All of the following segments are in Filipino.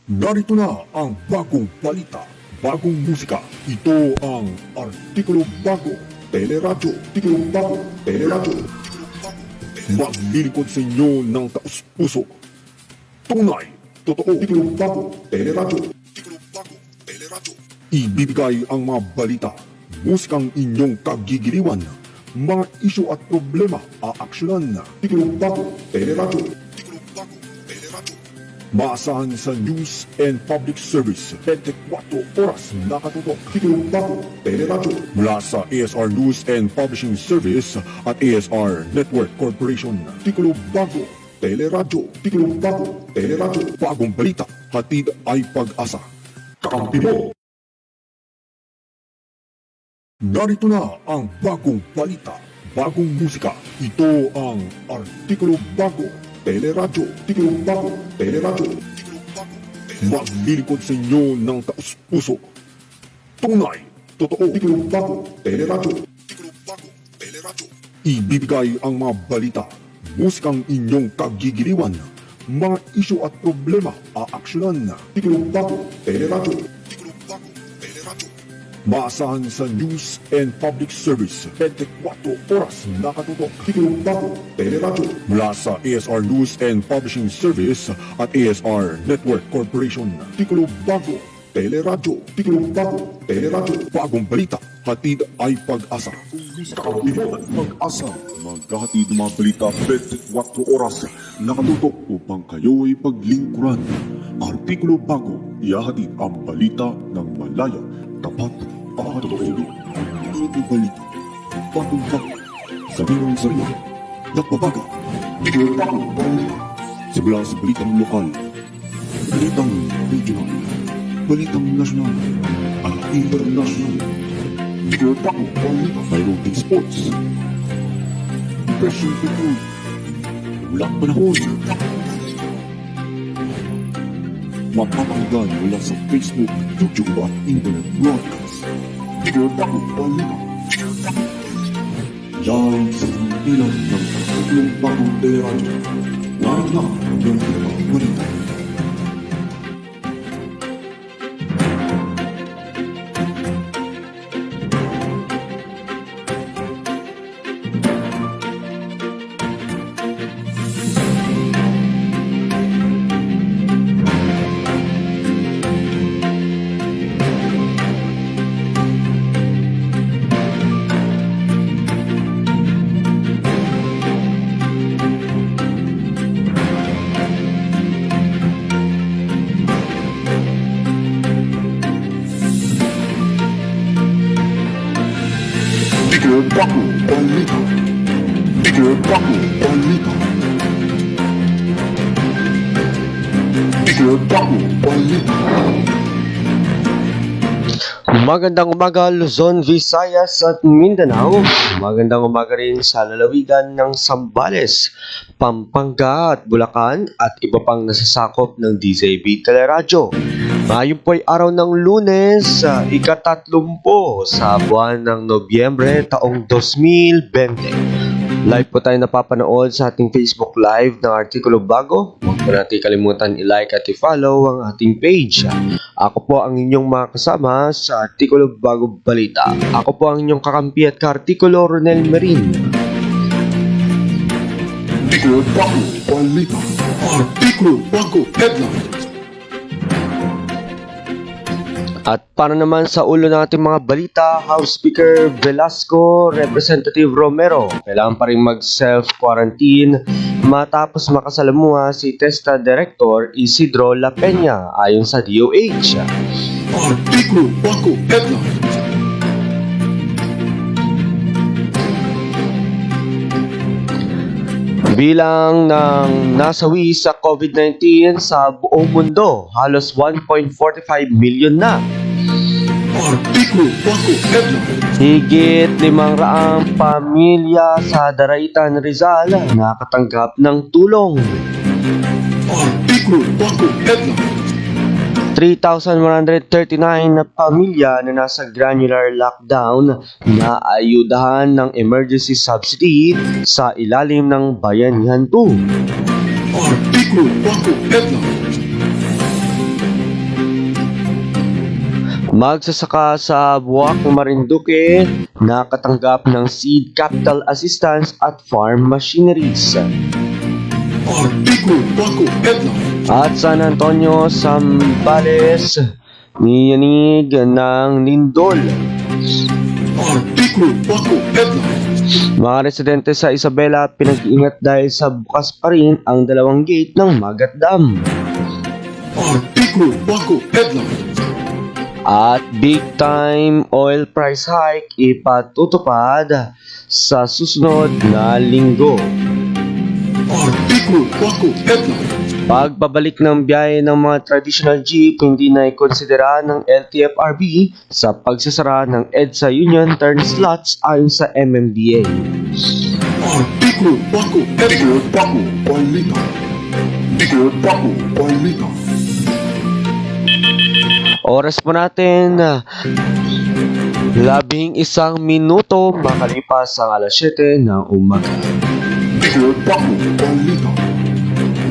Narito na ang bagong balita, bagong musika. Ito ang Artikulo Bago, Teleradyo, Artikulo Bago, Teleradyo. Maglilingkod sa inyo ng taus-puso. Tunay, totoo, Artikulo Bago, Teleradyo, Artikulo Bago, Teleradyo. Ibibigay ang mga balita, musikang inyong kagigiliwan, mga isyu at problema aaksyonan. Artikulo Bago, Teleradyo, Artikulo Bago, Teleradyo. Maasahan sa News and Public Service 24 oras nakatutok. Artikulo Bago, Teleradyo mula sa ASR News and Publishing Service at ASR Network Corporation. Artikulo Bago, Teleradyo, Artikulo Bago, Teleradyo. Bagong balita, hatid ay pag-asa. Kakampi mo! Narito na ang bagong balita, bagong musika. Ito ang Artikulo Bago, Teleradyo, Artikulo Bago, Teleradyo. Maglilingkod sa inyo ng taus-puso. Tunay, totoo, Artikulo Bago, Teleradyo, Artikulo Bago, Teleradyo. Ibibigay ang mga balita, musikang inyong kagigiliwan, mga isyu at problema aaksyonan. Artikulo Bago, Teleradyo, Artikulo Bago, Teleradyo. Maasahan sa News and Public Service 24 oras nakatutok. Artikulo Bago, Teleradyo mula sa ASR News and Publishing Service at ASR Network Corporation. Artikulo Bago, Teleradyo, Artikulo Bago, Teleradyo. Bagong balita, hatid ay pag-asa. Kakampi mo, pag-asa. Maghahatid ng mga balita 24 oras nakatutok upang kayo ay paglingkuran. Artikulo Bago, ihahatid ang balita ng malaya, tapat at totoo. Ito balita, bagong bago, sabihin sa iyo, nagbabaga. Artikulo Bago, balita, simula sa balitang lokal, balitang regional, balitang nasyonal, at internasyonal. Artikulo Bago, balita, mayroon din sports, presyo petrol, walang panahon. Mapapakinggan mula sa Facebook, YouTube at Internet broadcast. Artikulo Bago, balita. Live sa ilang ng Artikulo Bago, Teleradyo. Live na ang mga balita. Artikulo Bago, balita. Artikulo Bago, balita. Artikulo Bago, balita. Magandang umaga Luzon, Visayas at Mindanao. Magandang umaga rin sa lalawigan ng Zambales, Pampanga at Bulacan at iba pang nasasakop ng DZB Teleradyo. Ngayon po ay araw ng Lunes, ika-30 sa buwan ng Nobyembre taong 2020. Live po tayo napapanood sa ating Facebook Live ng Artikulo Bago. Huwag po natin kalimutan i-like at i-follow ang ating page. Ako po ang inyong mga kasama sa Artikulo Bago Balita. Ako po ang inyong kakampi at ka-artikulo, Ronel Marin. Artikulo Bago, balita. Artikulo Bago, headline. At para naman sa ulo ng ating mga balita, House Speaker Velasco, Representative Romero, kailangan pa rin mag-self-quarantine matapos makasalamuha si TESTA Director Isidro La Peña ayon sa DOH. Artikulo Bago, headline. Bilang ng nasawi sa COVID-19 sa buong mundo, halos 1.45 million na. Artikulo Bago, headline. Higit 500 pamilya sa Daraitan, Rizal nakatanggap ng tulong. Artikulo Bago, headline. 3,139 na pamilya na nasa granular lockdown na ayudahan ng emergency subsidy sa ilalim ng Bayanihan 2. Artikulo Bago, headline. Magsasaka sa Buwak, Marinduque, nakatanggap ng seed capital assistance at farm machineries. Artikulo Bago Headline. At San Antonio, Zambales, niyanig ng lindol. Artikulo Bago Headline. Mga residente sa Isabela pinag-iingat dahil sa bukas pa rin ang dalawang gate ng Magat Dam. Artikulo Bago Headline. At big time oil price hike ipatutupad sa susunod na linggo. Artikulo Bago Headline. Pagbabalik ng biyahe ng mga traditional jeep hindi na ikonsidera ng LTFRB sa pagsasara ng EDSA Union turn slots ayon sa MMDA. Artikulo Bago Headline. Bago Balita. Artikulo Bago Balita. Oras po natin, 11 minuto makalipas ang alas 7 ng umaga. Artikulo Bago Balita.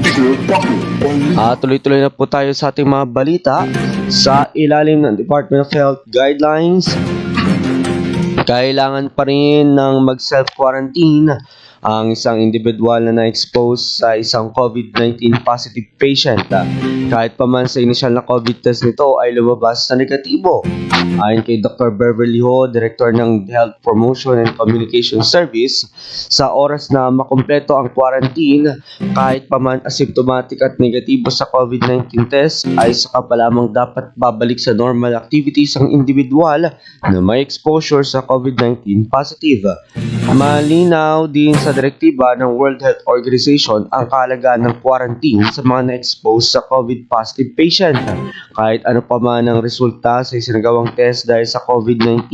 Artikulo Bago Balita. At tuloy-tuloy na po tayo sa ating mga balita sa ilalim ng Department of Health Guidelines. Kailangan pa rin ng mag-self-quarantine ang isang individual na na-expose sa isang COVID-19 positive patient. Kahit pa man sa initial na COVID test nito ay lumabas na negatibo. Ayon kay Dr. Beverly Ho, Director ng Health Promotion and Communication Service, sa oras na makumpleto ang quarantine, kahit pa man asymptomatic at negatibo sa COVID-19 test, ay saka pa lamang dapat babalik sa normal activities ang individual na may exposure sa COVID-19 positive. Malinaw din sa direktiba ng World Health Organization ang kahalagahan ng quarantine sa mga na-expose sa COVID positive patient. Kahit ano pa man ang resulta sa isinagawang test dahil sa COVID-19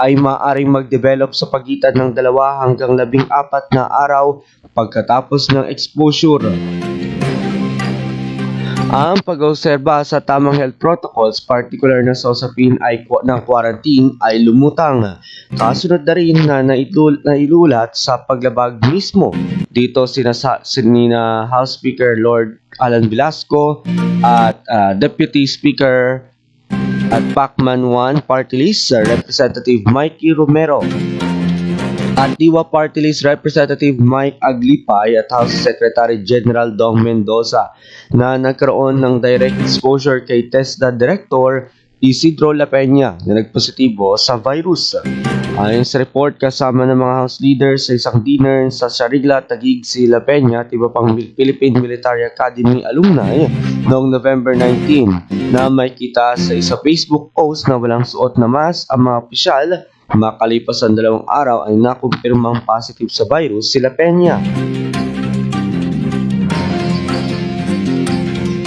ay maaaring mag-develop sa pagitan ng 2 hanggang 14 na araw pagkatapos ng exposure. Ang pag-obserba sa tamang health protocols, particular na sa usapin ng quarantine, ay lumutang. Kasunod na rin na nailulat sa paglabag mismo. Dito sina House Speaker Lord Alan Velasco at Deputy Speaker at Pacman 1 Party List Representative Mikey Romero. At Diwa Party List Representative Mike Aglipay at House Secretary General Dong Mendoza na nagkaroon ng direct exposure kay TESDA Director Isidro La Peña na nagpositibo sa virus. Ayon sa report, kasama ng mga House leaders sa isang dinner sa Sharigla, Taguig si La Peña at iba pang Philippine Military Academy alumni noong November 19 na may kita sa isang Facebook post na walang suot na mask ang mga opisyal. Makalipas ang 2 araw ay nakumpirmang positive sa virus si La Peña.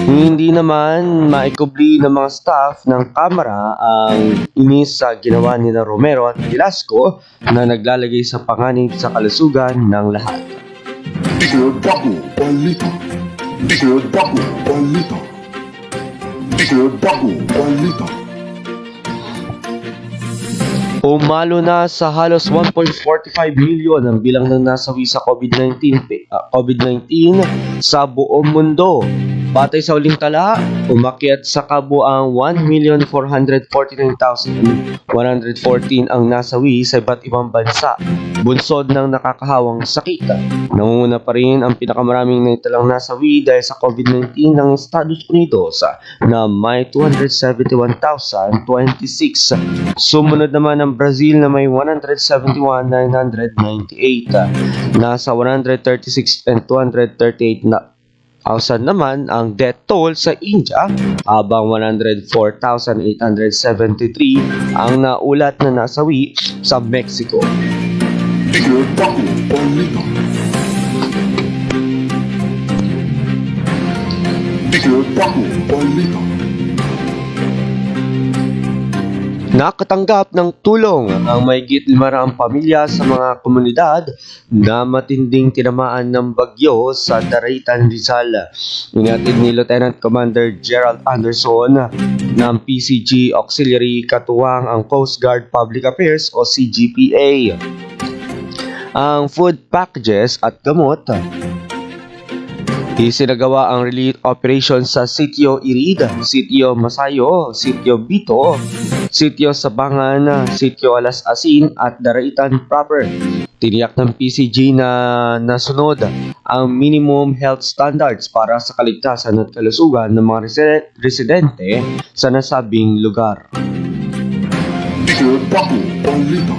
Hindi naman maikubli ng mga staff ng Kamara ang inis sa ginawa ni Romero at Velasco na naglalagay sa panganib sa kalusugan ng lahat. Artikulo Bago Balita. Artikulo Bago Balita. Artikulo Bago Balita. Umalo na sa halos 1.45 million ang bilang ng nasawi sa COVID-19 sa buong mundo. Batay sa uling tala, umakyat sa kabuang 1,449,114 ang nasawi sa iba't ibang bansa, bunsod ng nakakahawang sakit. Nangunguna pa rin ang pinakamaraming naitalang nasawi dahil sa COVID-19 ng Estados Unidos na may 271,026. Sumunod naman ang Brazil na may 171,998. Nasa 136 and 238 na naman ang death toll sa India, habang 104,873 ang naulat na nasawi sa Mexico. Artikulo Bago Balita. Artikulo Bago Balita. Nakatanggap ng tulong ang mahigit 500 pamilya sa mga komunidad na matinding tinamaan ng bagyo sa Daraitan, Rizal. Inatid ni Lieutenant Commander Gerald Anderson ng PCG Auxiliary katuwang ang Coast Guard Public Affairs o CGPA. Ang food packages at gamot Isinagawa ang relief operation sa Sitio Irid, Sitio Masayo, Sitio Bito, Sitio Sabangan, Sitio Alas Asin at Daraitan proper. Tiniyak ng PCG na nasunod ang minimum health standards para sa kaligtasan at kalusugan ng mga residente sa nasabing lugar. Bago balita.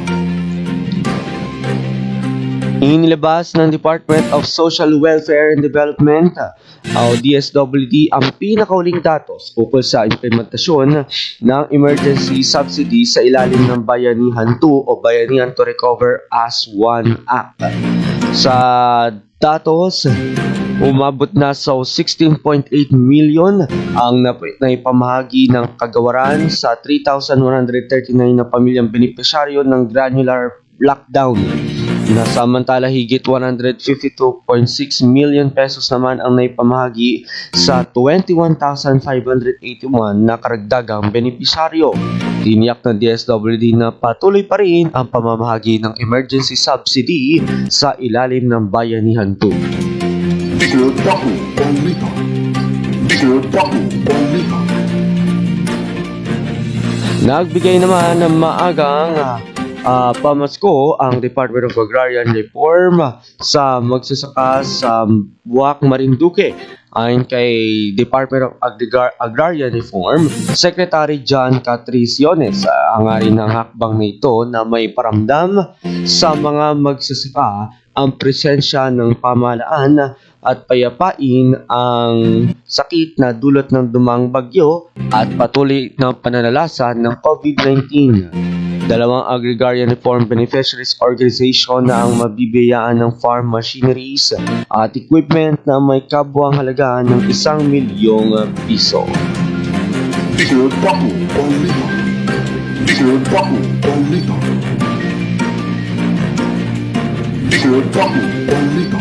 Inilabas ng Department of Social Welfare and Development o DSWD ang pinakauling datos ukol sa implementasyon ng emergency subsidy sa ilalim ng Bayanihan 2 o Bayanihan to Recover as One Act. Sa datos, umabot na sa 16.8 million ang naipamahagi ng kagawaran sa 3,139 na pamilyang benepisyaryo ng granular lockdown. Samantala higit 152.6 million pesos naman ang naipamahagi sa 21,581 na karagdagang benepisyaryo. Tiniyak ng DSWD na patuloy pa rin ang pamamahagi ng emergency subsidy sa ilalim ng Bayanihan 2. Bago balita. Bago balita. Nagbigay naman ng maagang pamasko ang Department of Agrarian Reform sa magsasaka sa Buwak, Marinduque. Ayon kay Department of Agrarian Reform, Secretary John Catriciones, hangarin ng hakbang nito na may paramdam sa mga magsasaka ang presensya ng pamahalaan at payapain ang sakit na dulot ng dumang bagyo at patuloy na pananalasa ng COVID-19. Dalawang Agrarian Reform Beneficiaries Organization na ang mabibiyaan ng farm machineries at equipment na may kabuang halaga ng 1 milyong piso. Bago balita. Bago balita. Bago balita.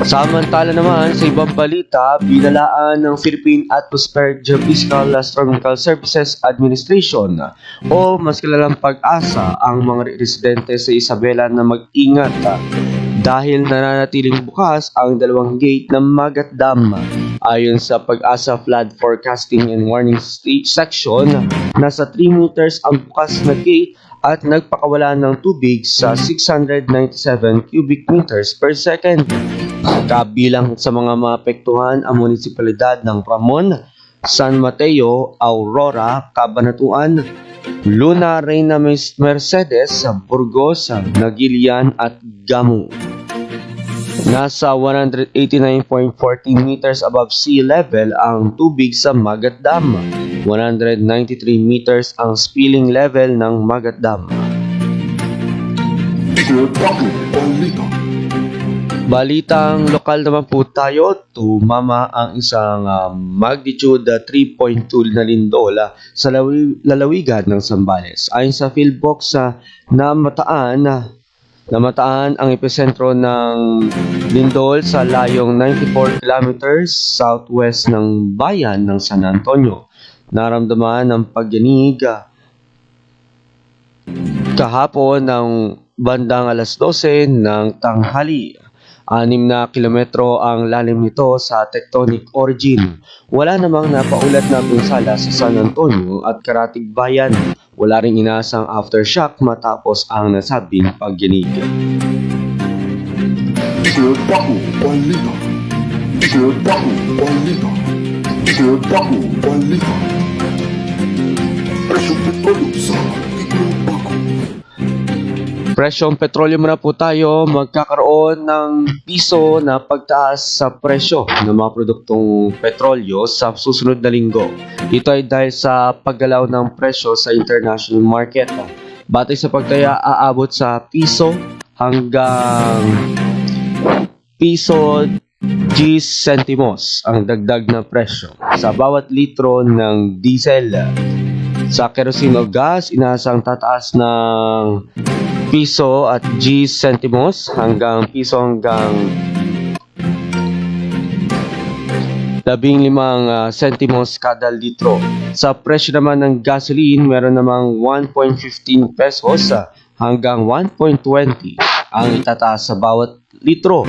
Samantala naman sa ibang balita, binalaan ng Philippine Atmospheric Geophysical Astronomical Services Administration o mas kilalang PAGASA ang mga residente sa Isabela na mag-ingat dahil nananatiling bukas ang dalawang gate ng Magat Dam. Ayon sa PAGASA Flood Forecasting and Warning Section, nasa 3 meters ang bukas na gate at nagpakawala ng tubig sa 697 cubic meters per second. Kabilang sa mga maapektuhan ang munisipalidad ng Ramon, San Mateo, Aurora, Cabanatuan, Luna, Reina Mercedes, Burgos, Nagilian at Gamu. Nasa 189.14 meters above sea level ang tubig sa Magat Dam. 193 meters ang spilling level ng Magat Dam. Bago balita. Balitang lokal naman po tayo, tumama ang isang magnitude 3.2 na lindol sa lalawigan ng Zambales. Ayon sa Philbox, namataan ang epicentro ng lindol sa layong 94 kilometers southwest ng bayan ng San Antonio. Naramdaman ang pagyanig kahapon ng bandang alas 12 ng tanghali. 6 na kilometro ang lalim nito sa tectonic origin. Wala namang napaulat na pinsala sa San Antonio at Karatig Bayan. Wala ring inasang aftershock matapos ang nasabing pagyanig. Bago balita. Bago balita. Bago balita. Presyo petrolyo sa Tiglo Bago. Presyong petrolyo muna po tayo, magkakaroon ng piso na pagtaas sa presyo ng mga produktong petrolyo sa susunod na linggo. Ito ay dahil sa paggalaw ng presyo sa international market. Batay sa pagtaya, aabot sa piso hanggang piso 10 centimos ang dagdag na presyo sa bawat litro ng diesel. Sa kerosene o gas, inaasang tataas ng piso at 10 centimos hanggang piso hanggang 15 centimos kada litro. Sa presyo naman ng gasoline, meron namang 1.15 pesos hanggang 1.20 ang itataas sa bawat litro.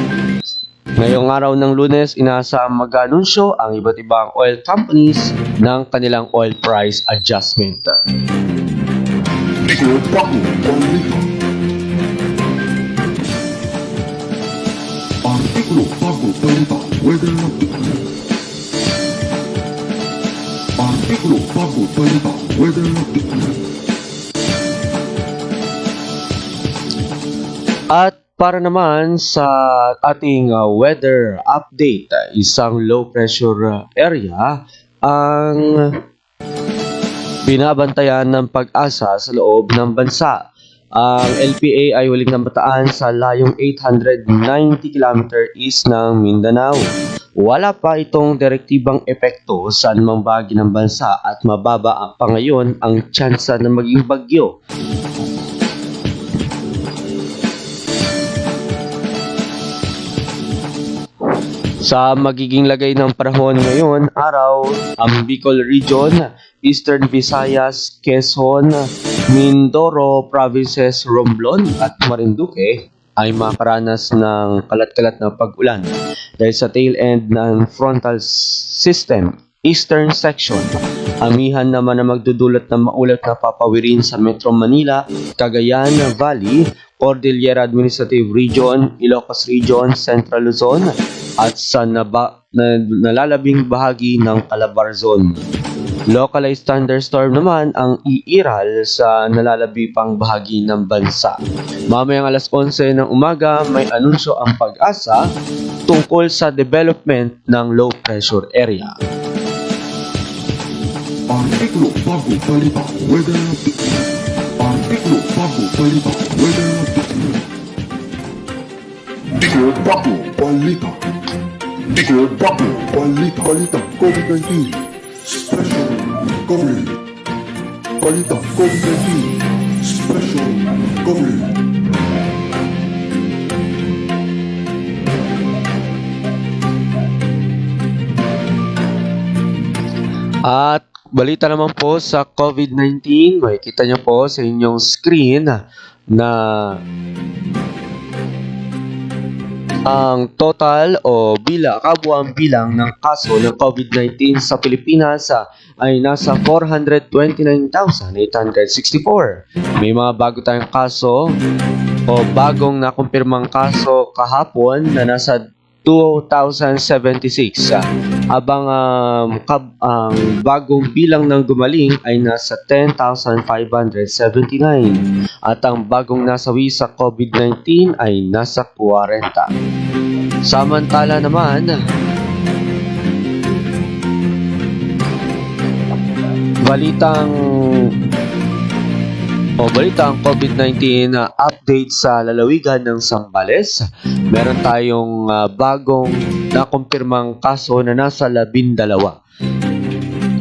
Ngayong araw ng Lunes, inaasahang mag-anunsyo ang iba't ibang oil companies ng kanilang oil price adjustment. Tiko Bago Balita. Artikulo Bago Balita Weather Update. Artikulo Bago Balita Weather Update. At para naman sa ating weather update, isang low pressure area ang binabantayan ng pag-asa sa loob ng bansa. Ang LPA ay huling nabataan sa layong 890 km east ng Mindanao. Wala pa itong direktibang epekto sa anumang bahagi ng bansa at mababa pa ngayon ang tsansa na maging bagyo. Sa magiging lagay ng panahon ngayon, araw, ang Bicol Region, Eastern Visayas, Quezon, Mindoro Provinces, Romblon at Marinduque ay makaranas ng kalat-kalat na pag-ulan dahil sa tail end ng frontal system, eastern section. Amihan naman na magdudulot ng maulat na papawirin sa Metro Manila, Cagayan Valley, Cordillera Administrative Region, Ilocos Region, Central Luzon, at sa nalalabing bahagi ng Calabarzon. Localized thunderstorm naman ang iiral sa nalalabi pang bahagi ng bansa. Mamayang alas 11 ng umaga, may anunsyo ang pag-asa tungkol sa development ng low pressure area. Artikulo Bago Balita Weather Update. Artikulo Bago Balita Weather Update. Tiko Bago Balita. Tiko Bago Balita. Balita COVID-19 Special Coverage. Balita COVID-19 Special Coverage. At balita naman po sa COVID-19, makikita nyo po sa inyong screen na ang total o kabuuan bilang ng kaso ng COVID-19 sa Pilipinas ay nasa 429,864. May mga bago tayong kaso o bagong nakumpirmang kaso kahapon na nasa 2,076. Habang ang bagong bilang ng gumaling ay nasa 10,579 at ang bagong nasawi sa COVID-19 ay nasa 40. Samantala naman, balitang COVID-19 update sa lalawigan ng Zambales. Meron tayong bagong nakumpirmang kaso na nasa 12.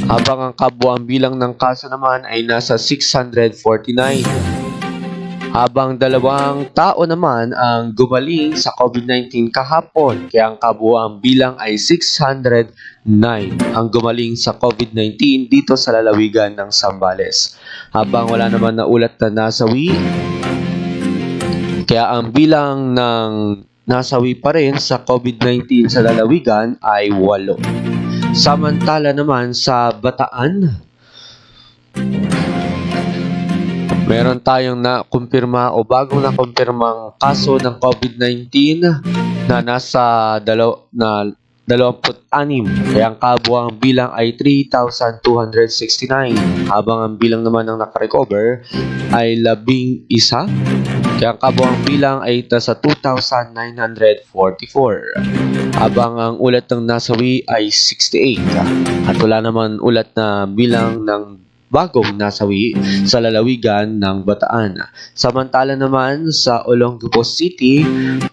Habang ang kabuuan bilang ng kaso naman ay nasa 649. Habang 2 tao naman ang gumaling sa COVID-19 kahapon, kaya ang kabuuan bilang ay 609 ang gumaling sa COVID-19 dito sa lalawigan ng Zambales. Habang wala naman na ulat na nasawi, kaya ang bilang ng nasawi pa rin sa COVID-19 sa lalawigan ay 8. Samantala naman sa Bataan, meron tayong nakumpirma o bagong nakumpirmang kaso ng COVID-19 na nasa 26. Kaya ang kabuuang bilang ay 3,269. Habang ang bilang naman ng nakarecover ay 11. Kaya ang kabuuang bilang ay nasa 2,944. Habang ang ulat ng nasawi ay 68. At wala naman ulat na bilang ng bagong nasawi sa lalawigan ng Bataan. Samantala naman sa Olongapo City,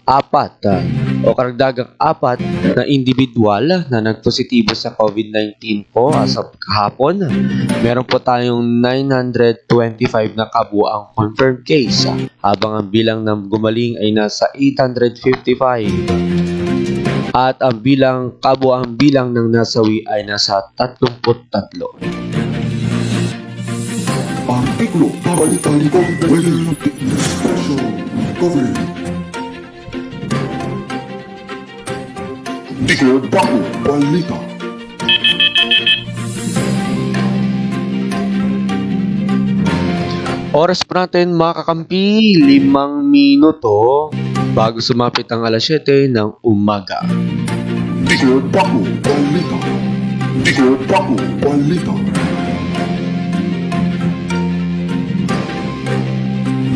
4 o karagdagang 4 na individual na nagpositibo sa COVID-19 po as of kahapon. Meron po tayong 925 na kabuuang confirmed case, habang ang bilang ng gumaling ay nasa 855. At ang kabuuang bilang ng nasawi ay nasa 33. Artikulo Balitang COVID-19 Special Coverage. Tiko Bago Balita. Oras po natin mga kakampi, 5 minuto bago sumapit ang alas 7 ng umaga. Tiko Bago Balita. Tiko Bago Balita.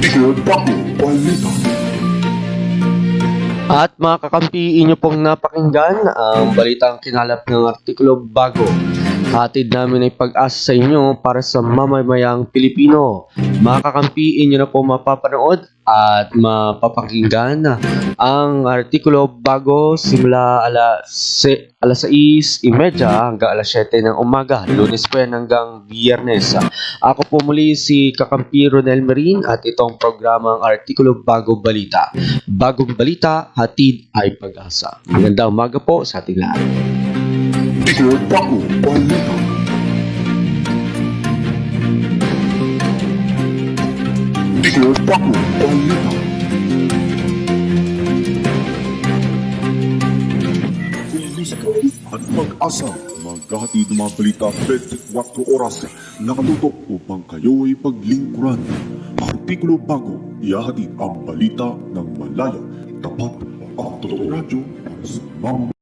Tiko Bago Balita. At mga kakampi, inyo pong napakinggan ang balitang kinalap ng artikulo bago. Hatid namin ay pag-asa sa inyo para sa mamamayang Pilipino. Mga kakampi, inyo na po mapapanood at mapapakinggan ang artikulo bago simula alas 6:30 hanggang alas 7 ng umaga. Lunes po yan hanggang Biyernes. Ako po muli si Kakampi Ronel Marin at itong programa ang artikulo bago balita. Bagong balita, hatid ay pag-asa. Magandang umaga po sa ating lahat. Tiko Bago Balita. Tiko Bago Balita. Musika at pag-asa, maghahatid ng mga balita 24 oras nakatutok upang kayo'y paglingkuran. Artikulo Bago, ihahatid ang balita ng malaya, tapat at totoo radyo para sa mga